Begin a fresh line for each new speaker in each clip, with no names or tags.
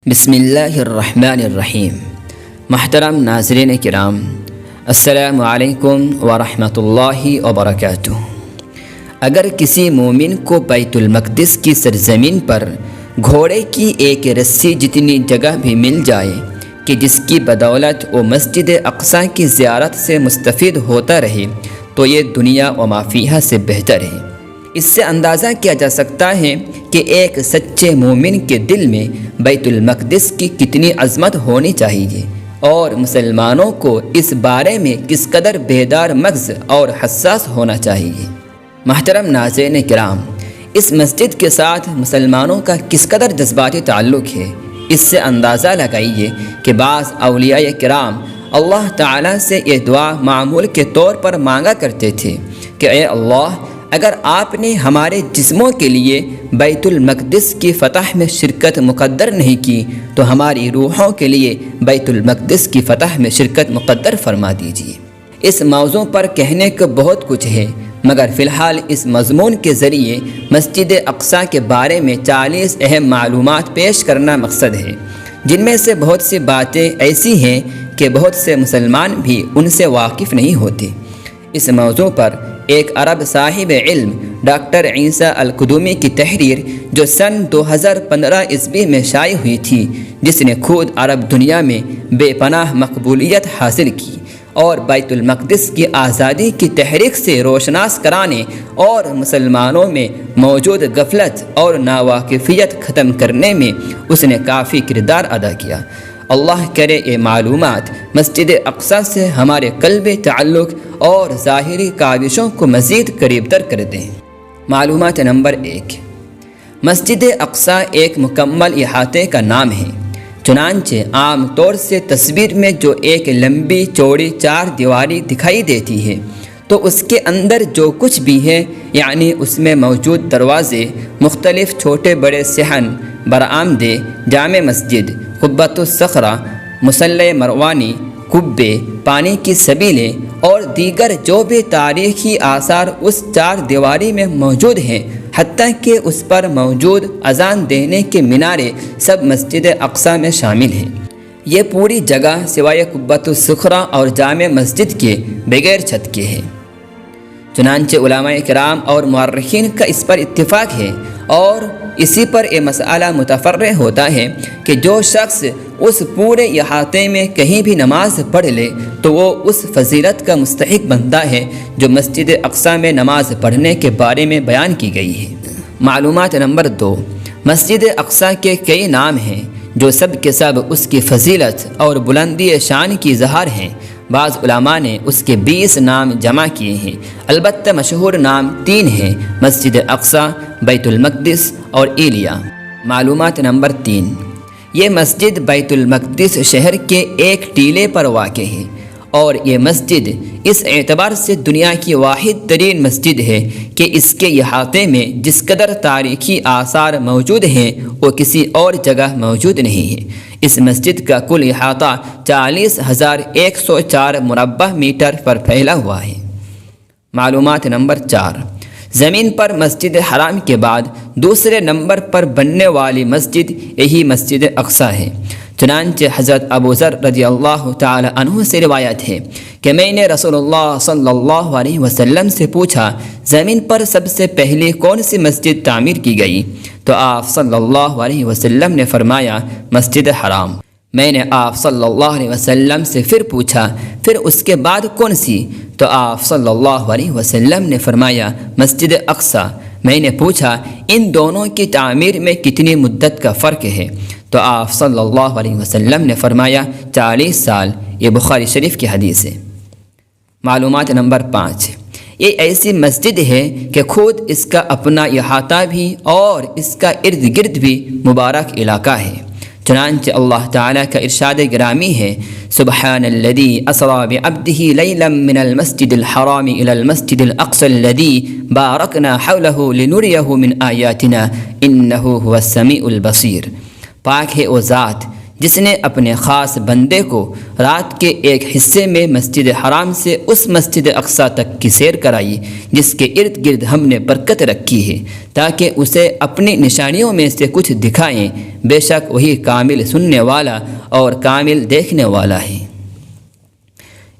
بسم اللہ الرحمن الرحیم۔ محترم ناظرین کرام، السلام علیکم ورحمۃ اللہ وبرکاتہ۔ اگر کسی مومن کو بیت المقدس کی سرزمین پر گھوڑے کی ایک رسی جتنی جگہ بھی مل جائے کہ جس کی بدولت وہ مسجد اقصی کی زیارت سے مستفید ہوتا رہے تو یہ دنیا و ما فیہا سے بہتر ہے۔ اس سے اندازہ کیا جا سکتا ہے کہ ایک سچے مومن کے دل میں بیت المقدس کی کتنی عظمت ہونی چاہیے اور مسلمانوں کو اس بارے میں کس قدر بیدار مغز اور حساس ہونا چاہیے۔ محترم ناظرین کرام، اس مسجد کے ساتھ مسلمانوں کا کس قدر جذباتی تعلق ہے، اس سے اندازہ لگائیے کہ بعض اولیاء کرام اللہ تعالیٰ سے یہ دعا معمول کے طور پر مانگا کرتے تھے کہ اے اللہ، اگر آپ نے ہمارے جسموں کے لیے بیت المقدس کی فتح میں شرکت مقدر نہیں کی تو ہماری روحوں کے لیے بیت المقدس کی فتح میں شرکت مقدر فرما دیجیے۔ اس موضوع پر کہنے کو بہت کچھ ہے، مگر فی الحال اس مضمون کے ذریعے مسجد اقصی کے بارے میں 40 اہم معلومات پیش کرنا مقصد ہے، جن میں سے بہت سی باتیں ایسی ہیں کہ بہت سے مسلمان بھی ان سے واقف نہیں ہوتے۔ اس موضوع پر ایک عرب صاحب علم ڈاکٹر عیسیٰ القدومی کی تحریر جو سن 2015 عیسوی میں شائع ہوئی تھی، جس نے خود عرب دنیا میں بے پناہ مقبولیت حاصل کی اور بیت المقدس کی آزادی کی تحریک سے روشناس کرانے اور مسلمانوں میں موجود غفلت اور ناواقفیت ختم کرنے میں اس نے کافی کردار ادا کیا۔ اللہ کرے یہ معلومات مسجد اقصی سے ہمارے قلبی تعلق اور ظاہری کاوشوں کو مزید قریب تر کر دیں۔ معلومات نمبر 1، مسجد اقصی ایک مکمل احاطے کا نام ہے، چنانچہ عام طور سے تصویر میں جو ایک لمبی چوڑی 4 دیواری دکھائی دیتی ہے تو اس کے اندر جو کچھ بھی ہے، یعنی اس میں موجود دروازے، مختلف چھوٹے بڑے صحن، برآمدے، جامع مسجد، قبۃ الصخرہ، مصلی مروانی، قبے، پانی کی سبیلیں اور دیگر جو بھی تاریخی آثار اس 4 دیواری میں موجود ہیں، حتیٰ کہ اس پر موجود اذان دینے کے مینارے سب مسجد اقصی میں شامل ہیں۔ یہ پوری جگہ سوائے قبۃ الصخرہ اور جامع مسجد کے بغیر چھت کے ہے۔ چنانچہ علماء کرام اور مورخین کا اس پر اتفاق ہے اور اسی پر یہ مسئلہ متفرع ہوتا ہے کہ جو شخص اس پورے احاطے میں کہیں بھی نماز پڑھ لے تو وہ اس فضیلت کا مستحق بنتا ہے جو مسجد اقصی میں نماز پڑھنے کے بارے میں بیان کی گئی ہے۔ معلومات نمبر 2، مسجد اقصی کے کئی نام ہیں جو سب کے سب اس کی فضیلت اور بلندی شان کی اظہار ہیں۔ بعض علماء نے اس کے 20 نام جمع کیے ہیں، البتہ مشہور نام 3 ہیں: مسجد اقصی، بیت المقدس اور ایلیا۔ معلومات نمبر 3، یہ مسجد بیت المقدس شہر کے ایک ٹیلے پر واقع ہے اور یہ مسجد اس اعتبار سے دنیا کی واحد ترین مسجد ہے کہ اس کے احاطے میں جس قدر تاریخی آثار موجود ہیں وہ کسی اور جگہ موجود نہیں ہے۔ اس مسجد کا کل احاطہ 40,104 مربع میٹر پر پھیلا ہوا ہے۔ معلومات نمبر 4، زمین پر مسجد حرام کے بعد دوسرے نمبر پر بننے والی مسجد یہی مسجد اقصی ہے۔ چنانچہ حضرت ابو ذر رضی اللہ تعالی عنہ سے روایت ہے کہ میں نے رسول اللہ صلی اللہ علیہ وسلم سے پوچھا، زمین پر سب سے پہلے کون سی مسجد تعمیر کی گئی؟ تو آپ صلی اللہ علیہ وسلم نے فرمایا، مسجد حرام۔ میں نے آپ صلی اللہ علیہ وسلم سے پھر پوچھا، پھر اس کے بعد کون سی؟ تو آپ صلی اللہ علیہ وسلم نے فرمایا، مسجد اقصی۔ میں نے پوچھا، ان دونوں کی تعمیر میں کتنی مدت کا فرق ہے؟ تو آپ صلی اللہ علیہ وسلم نے فرمایا، 40 سال۔ یہ بخاری شریف کی حدیث ہے۔ معلومات نمبر 5، یہ ایسی مسجد ہے کہ خود اس کا اپنا احاطہ بھی اور اس کا ارد گرد بھی مبارک علاقہ ہے۔ چنانچہ اللہ تعالیٰ کا ارشاد گرامی ہے، سبحان الذی اسری بعبدہ لیلا من المسجد الحرام الی المسجد الاقصی الذی بارکنا حولہ لنریہ من آیاتنا انہ هو السمیع البصیر۔ پاک ہے وہ ذات جس نے اپنے خاص بندے کو رات کے ایک حصے میں مسجد حرام سے اس مسجد اقصی تک کی سیر کرائی جس کے ارد گرد ہم نے برکت رکھی ہے تاکہ اسے اپنی نشانیوں میں سے کچھ دکھائیں، بے شک وہی کامل سننے والا اور کامل دیکھنے والا ہے۔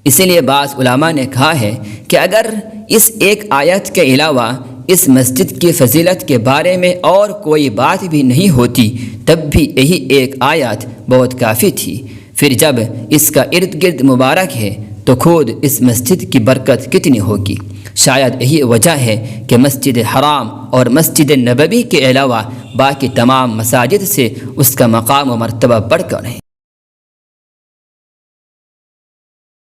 اسی لیے بعض علماء نے کہا ہے کہ اگر اس ایک آیت کے علاوہ اس مسجد کی فضیلت کے بارے میں اور کوئی بات بھی نہیں ہوتی تب بھی یہی ایک آیت بہت کافی تھی۔ پھر جب اس کا ارد گرد مبارک ہے تو خود اس مسجد کی برکت کتنی ہوگی۔ شاید یہی وجہ ہے کہ مسجد حرام اور مسجد نبوی کے علاوہ باقی تمام مساجد سے اس کا مقام و مرتبہ بڑھ کر ہے۔